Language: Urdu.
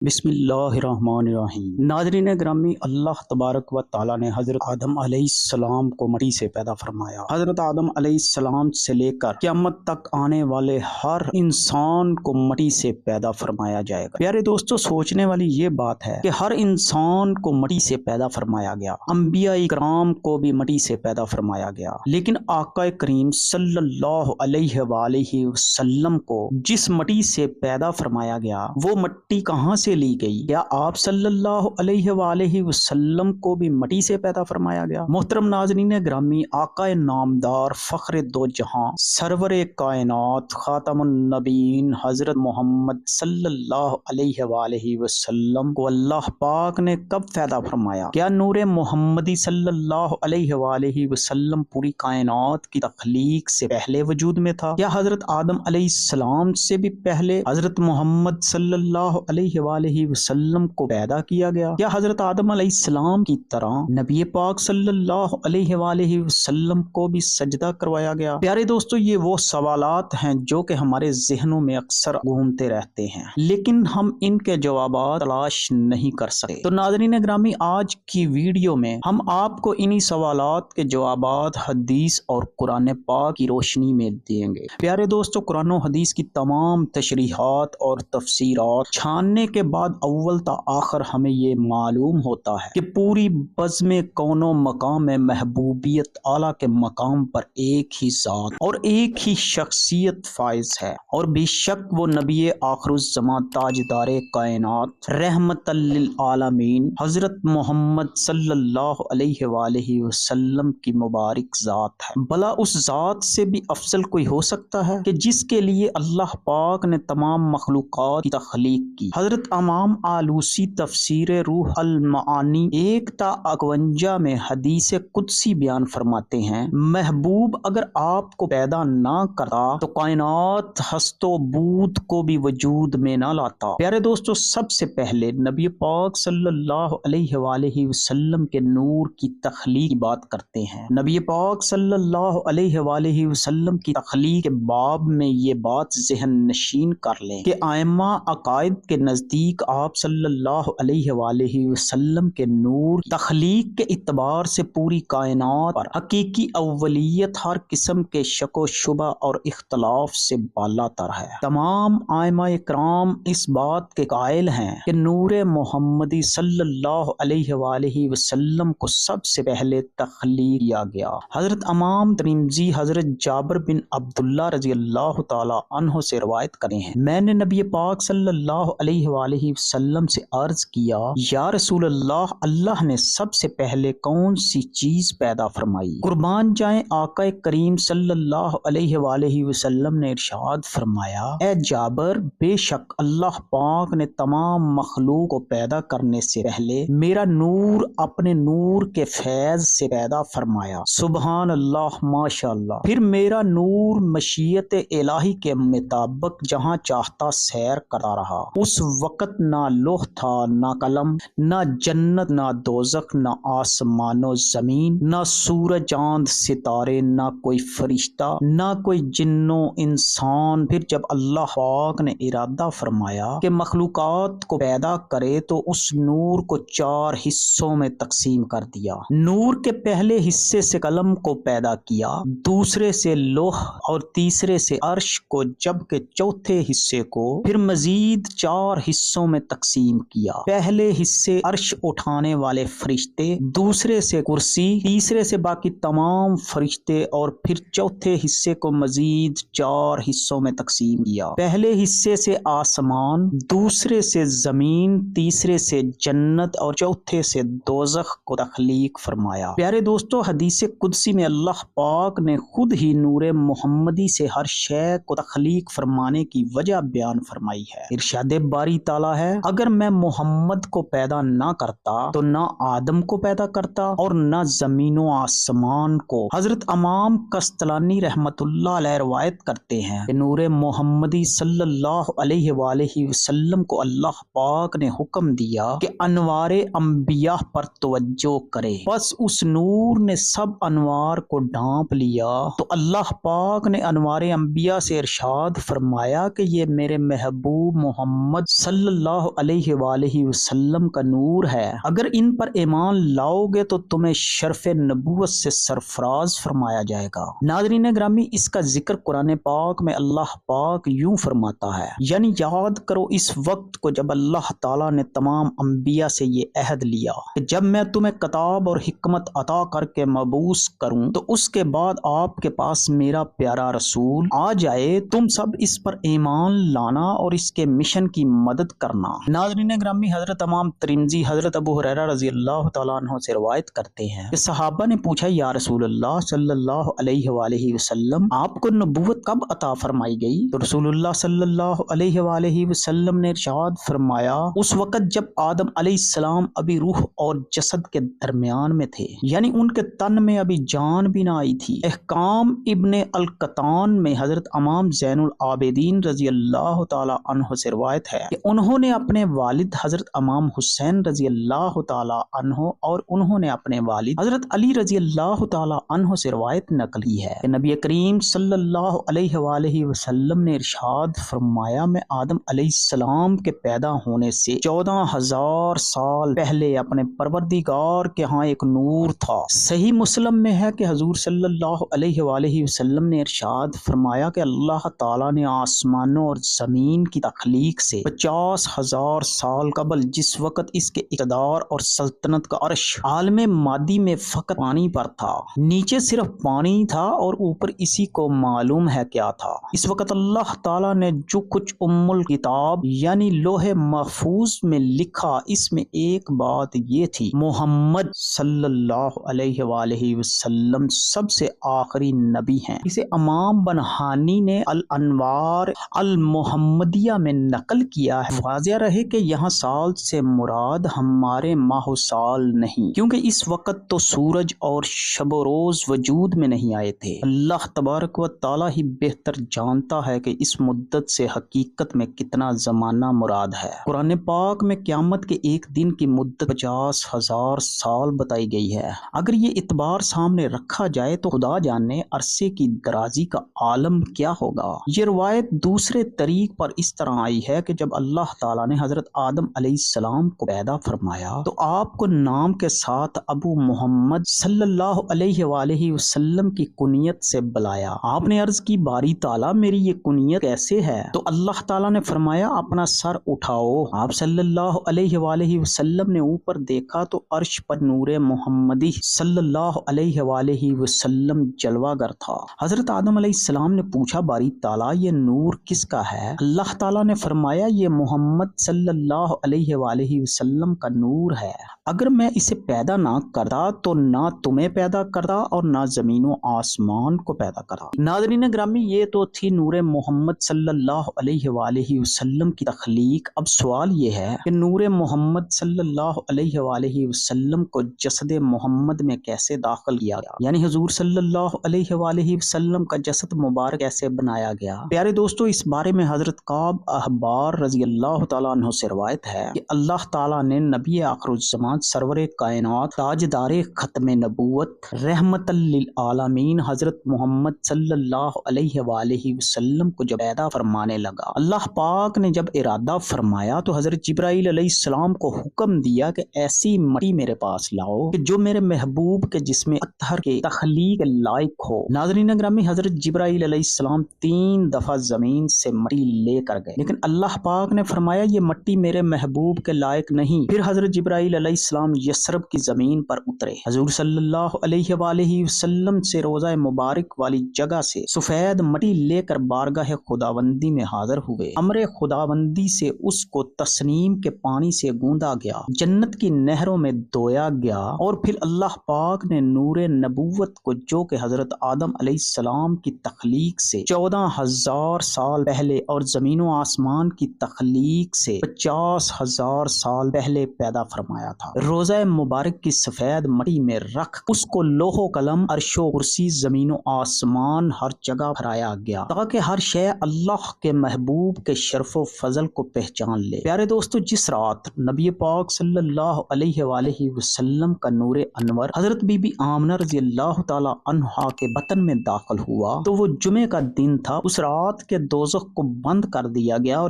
بسم اللہ الرحمن الرحیم۔ ناظرین گرامی، اللہ تبارک و تعالیٰ نے حضرت آدم علیہ السلام کو مٹی سے پیدا فرمایا۔ حضرت آدم علیہ السلام سے لے کر قیامت تک آنے والے ہر انسان کو مٹی سے پیدا فرمایا جائے گا۔ پیارے دوستو، سوچنے والی یہ بات ہے کہ ہر انسان کو مٹی سے پیدا فرمایا گیا، انبیاء کرام کو بھی مٹی سے پیدا فرمایا گیا، لیکن آقا کریم صلی اللہ علیہ وآلہ وسلم کو جس مٹی سے پیدا فرمایا گیا وہ مٹی کہاں سے لی گئی؟ کیا آپ صلی اللہ علیہ وآلہ وسلم کو بھی مٹی سے پیدا فرمایا گیا؟ محترم ناظرین گرامی، آقا نامدار، فخر دو جہاں، سرور کائنات، خاتم النبیین حضرت محمد صلی اللہ علیہ وآلہ وسلم کو اللہ پاک نے کب پیدا فرمایا؟ کیا نور محمدی صلی اللہ علیہ وآلہ وسلم پوری کائنات کی تخلیق سے پہلے وجود میں تھا؟ کیا حضرت آدم علیہ السلام سے بھی پہلے حضرت محمد صلی اللہ علیہ وآلہ وسلم کو پیدا کیا گیا؟ کیا حضرت آدم علیہ السلام کی طرح نبی پاک صلی اللہ علیہ وآلہ وسلم کو بھی سجدہ کروایا گیا؟ پیارے دوستو، یہ وہ سوالات ہیں جو کہ ہمارے ذہنوں میں اکثر گھومتے رہتے ہیں، لیکن ہم ان کے جوابات تلاش نہیں کر سکتے۔ تو ناظرین گرامی، آج کی ویڈیو میں ہم آپ کو انہی سوالات کے جوابات حدیث اور قرآن پاک کی روشنی میں دیں گے۔ پیارے دوستو، قرآن و حدیث کی تمام تشریحات اور تفسیرات چھاننے کے بعد اول تا آخر ہمیں یہ معلوم ہوتا ہے کہ پوری بزم کون و مقام میں محبوبیت اعلیٰ کے مقام پر ایک ہی ذات اور ایک ہی شخصیت فائز ہے، اور بے شک وہ نبی آخر الزمان، تاجدار کائنات، رحمت للعالمین حضرت محمد صلی اللہ علیہ وآلہ وسلم کی مبارک ذات ہے۔ بھلا اس ذات سے بھی افضل کوئی ہو سکتا ہے کہ جس کے لیے اللہ پاک نے تمام مخلوقات کی تخلیق کی؟ حضرت امام آلوسی تفسیر روح المعانی 1-51 میں حدیث قدسی بیان فرماتے ہیں، محبوب اگر آپ کو پیدا نہ کرتا تو کائنات ہست و بود کو بھی وجود میں نہ لاتا۔ پیارے دوستو، سب سے پہلے نبی پاک صلی اللہ علیہ وآلہ وسلم کے نور کی تخلیق کی بات کرتے ہیں۔ نبی پاک صلی اللہ علیہ وآلہ وسلم کی تخلیق کے باب میں یہ بات ذہن نشین کر لیں کہ ائمہ عقائد کے نزدیک آپ صلی اللہ علیہ وآلہ وسلم کے نور تخلیق کے اعتبار سے پوری کائنات پر حقیقی اولیت ہر قسم کے شک و شبہ اور اختلاف سے بالا تر ہے۔ تمام ائمہ کرام اس بات کے قائل ہیں کہ نور محمدی صلی اللہ علیہ وآلہ وسلم کو سب سے پہلے تخلیق کیا گیا۔ حضرت امام ترمذی حضرت جابر بن عبداللہ رضی اللہ تعالی عنہ سے روایت کرے ہیں، میں نے نبی پاک صلی اللہ علیہ وآلہ وسلم سے عرض کیا، یا رسول اللہ، اللہ نے سب سے پہلے کون سی چیز پیدا فرمائی؟ قربان جائیں، آقا کریم صلی اللہ علیہ وآلہ وسلم نے ارشاد فرمایا، اے جابر، بے شک اللہ پاک نے تمام مخلوق کو پیدا کرنے سے پہلے میرا نور اپنے نور کے فیض سے پیدا فرمایا۔ سبحان اللہ، ماشاء اللہ۔ پھر میرا نور مشیت الہی کے مطابق جہاں چاہتا سیر کرتا رہا۔ اس وقت نہ لوح تھا، نہ قلم، نہ جنت، نہ دوزخ، نہ آسمان و زمین، نہ سورج چاند ستارے، نہ کوئی فرشتہ، نہ کوئی جن و انسان۔ پھر جب اللہ پاک نے ارادہ فرمایا کہ مخلوقات کو پیدا کرے تو اس نور کو 4 حصوں میں تقسیم کر دیا۔ نور کے پہلے حصے سے قلم کو پیدا کیا، دوسرے سے لوح اور تیسرے سے عرش کو، جبکہ چوتھے حصے کو پھر مزید 4 حصوں میں تقسیم کیا۔ پہلے حصے عرش اٹھانے والے فرشتے، دوسرے سے کرسی، تیسرے سے باقی تمام فرشتے، اور پھر چوتھے حصے کو مزید 4 حصوں میں تقسیم کیا۔ پہلے حصے سے آسمان، دوسرے سے زمین، تیسرے سے جنت اور چوتھے سے دوزخ کو تخلیق فرمایا۔ پیارے دوستو، حدیث قدسی میں اللہ پاک نے خود ہی نور محمدی سے ہر شے کو تخلیق فرمانے کی وجہ بیان فرمائی ہے۔ ارشاد باری تعالیٰ ہے، اگر میں محمد کو پیدا نہ کرتا تو نہ آدم کو پیدا کرتا اور نہ زمین و آسمان کو۔ حضرت امام قسطلانی رحمت اللہ علیہ روایت کرتے ہیں کہ نور محمدی صلی اللہ علیہ وآلہ وسلم کو اللہ پاک نے حکم دیا کہ انوار انبیاء پر توجہ کرے، بس اس نور نے سب انوار کو ڈھانپ لیا تو اللہ پاک نے انوار انبیاء سے ارشاد فرمایا کہ یہ میرے محبوب محمد صلی اللہ علیہ وآلہ وسلم کا نور ہے، اگر ان پر ایمان لاؤ گے تو تمہیں شرف نبوت سے سرفراز فرمایا جائے گا۔ ناظرین گرامی، اس کا ذکر قرآن پاک میں اللہ پاک یوں فرماتا ہے، یعنی یاد کرو اس وقت کو جب اللہ تعالیٰ نے تمام انبیاء سے یہ عہد لیا کہ جب میں تمہیں کتاب اور حکمت عطا کر کے مبعوث کروں تو اس کے بعد آپ کے پاس میرا پیارا رسول آ جائے، تم سب اس پر ایمان لانا اور اس کے مشن کی مدد کرنا۔ ناظرین گرامی، حضرت امام ترمذی حضرت ابو ہریرہ رضی اللہ تعالیٰ عنہ سے روایت کرتے ہیں کہ صحابہ نے پوچھا، یا رسول اللہ صلی اللہ علیہ وآلہ وسلم، آپ کو نبوت کب عطا فرمائی گئی؟ تو رسول اللہ صلی اللہ علیہ وآلہ وسلم نے ارشاد فرمایا، اس وقت جب آدم علیہ السلام ابھی روح اور جسد کے درمیان میں تھے، یعنی ان کے تن میں ابھی جان بھی نہ آئی تھی۔ احکام ابن القطان میں حضرت امام زین العابدین رضی اللہ تعالی عنہ سے روایت ہے کہ انہوں نے اپنے والد حضرت امام حسین رضی اللہ تعالی عنہ اور انہوں نے اپنے والد حضرت علی رضی اللہ تعالی عنہ سے روایت نقل کی ہے کہ نبی کریم صلی اللہ علیہ وآلہ وسلم نے ارشاد فرمایا، میں آدم علیہ السلام کے پیدا ہونے سے 14,000 سال پہلے اپنے پروردگار کے ہاں ایک نور تھا۔ صحیح مسلم میں ہے کہ حضور صلی اللہ علیہ وآلہ وسلم نے ارشاد فرمایا کہ اللہ تعالیٰ نے آسمانوں اور زمین کی تخلیق سے 50,000 سال قبل، جس وقت اس کے اقتدار اور سلطنت کا عرش عالم مادی میں فقط پانی پر تھا، نیچے صرف پانی تھا اور اوپر اسی کو معلوم ہے کیا تھا، اس وقت اللہ تعالیٰ نے جو کچھ ام الکتاب یعنی لوح محفوظ میں لکھا، اس میں ایک بات یہ تھی، محمد صلی اللہ علیہ وآلہ وسلم سب سے آخری نبی ہیں۔ اسے امام بنہانی نے الانوار المحمدیہ میں نقل کیا ہے۔ واضح رہے کہ یہاں سال سے مراد ہمارے ماہ و سال نہیں، کیونکہ اس وقت تو سورج اور شب و روز وجود میں نہیں آئے تھے۔ اللہ تبارک و تعالیٰ ہی بہتر جانتا ہے کہ اس مدت سے حقیقت میں کتنا زمانہ مراد ہے۔ قرآن پاک میں قیامت کے ایک دن کی مدت 50,000 سال بتائی گئی ہے۔ اگر یہ اعتبار سامنے رکھا جائے تو خدا جانے عرصے کی درازی کا عالم کیا ہوگا۔ یہ روایت دوسرے طریق پر اس طرح آئی ہے کہ جب اللہ تعالیٰ نے حضرت آدم علیہ السلام کو پیدا فرمایا تو آپ کو نام کے ساتھ ابو محمد صلی اللہ علیہ وآلہ وسلم کی کنیت سے بلایا۔ آپ نے عرض کی، باری تعالیٰ میری یہ کنیت کیسے ہے؟ تو اللہ تعالیٰ نے فرمایا، اپنا سر اٹھاؤ۔ آپ صلی اللہ علیہ وآلہ وسلم نے اوپر دیکھا تو عرش پر نور محمدی صلی اللہ علیہ وآلہ وسلم جلوہ گر تھا۔ حضرت آدم علیہ السلام نے پوچھا، باری تعالیٰ یہ نور کس کا ہے؟ اللہ تعالیٰ نے فرمایا، یہ محمد صلی اللہ علیہ وآلہ وسلم کا نور ہے۔ اگر میں اسے پیدا نہ کرتا تو نہ تمہیں پیدا کرتا اور نہ زمین و آسمان کو پیدا کرتا۔ ناظرین گرامی، یہ تو تھی نور محمد صلی اللہ علیہ وآلہ وسلم کی تخلیق۔ اب سوال یہ ہے کہ نور محمد صلی اللہ علیہ وآلہ وسلم کو جسد محمد میں کیسے داخل کیا گیا، یعنی حضور صلی اللہ علیہ وآلہ وسلم کا جسد مبارک کیسے بنایا گیا؟ پیارے دوستو، اس بارے میں حضرت کعب احبار رضی اللہ تعالیٰ عنہ سے روایت ہے کہ اللہ تعالیٰ نے نبی آخر الزمان سرور کائنات تاجدار ختم نبوت رحمت للعالمین حضرت محمد صلی اللہ علیہ وآلہ وسلم کو جب پیدا فرمانے لگا، اللہ پاک نے جب ارادہ فرمایا تو حضرت جبرائیل علیہ السلام کو حکم دیا کہ ایسی مٹی میرے پاس لاؤ کہ جو میرے محبوب کے جسم اطہر کے تخلیق لائق ہو۔ ناظرین گرامی، حضرت جبرائیل علیہ السلام 3 دفعہ زمین سے مٹی لے کر گئے، لیکن اللہ پاک نے فرمایا یہ مٹی میرے محبوب کے لائق نہیں۔ پھر حضرت جبرائیل علیہ السلام یثرب کی زمین پر اترے، حضور صلی اللہ علیہ وآلہ وسلم سے روضہ مبارک والی جگہ سے سفید مٹی لے کر بارگاہ خداوندی میں حاضر ہوئے۔ امر خداوندی سے اس کو تسنیم کے پانی سے گوندا گیا، جنت کی نہروں میں دھویا گیا، اور پھر اللہ پاک نے نور نبوت کو جو کہ حضرت آدم علیہ السلام کی تخلیق سے 14,000 سال پہلے اور زمین و آسمان کی تخلیق سے 50,000 سال پہلے پیدا فرمایا تھا، روضہ مبارک کی سفید مٹی میں رکھ اس کو لوح و قلم، عرش و کرسی، زمین و آسمان ہر جگہ پھرایا گیا تاکہ ہر شے اللہ کے محبوب کے شرف و فضل کو پہچان لے۔ پیارے دوستو، جس رات نبی پاک صلی اللہ علیہ وآلہ وسلم کا نور انور حضرت بی بی آمنہ رضی اللہ تعالی عنہا کے بطن میں داخل ہوا تو وہ جمعے کا دن تھا۔ اس رات کے دوزخ کو بند کر دیا گیا اور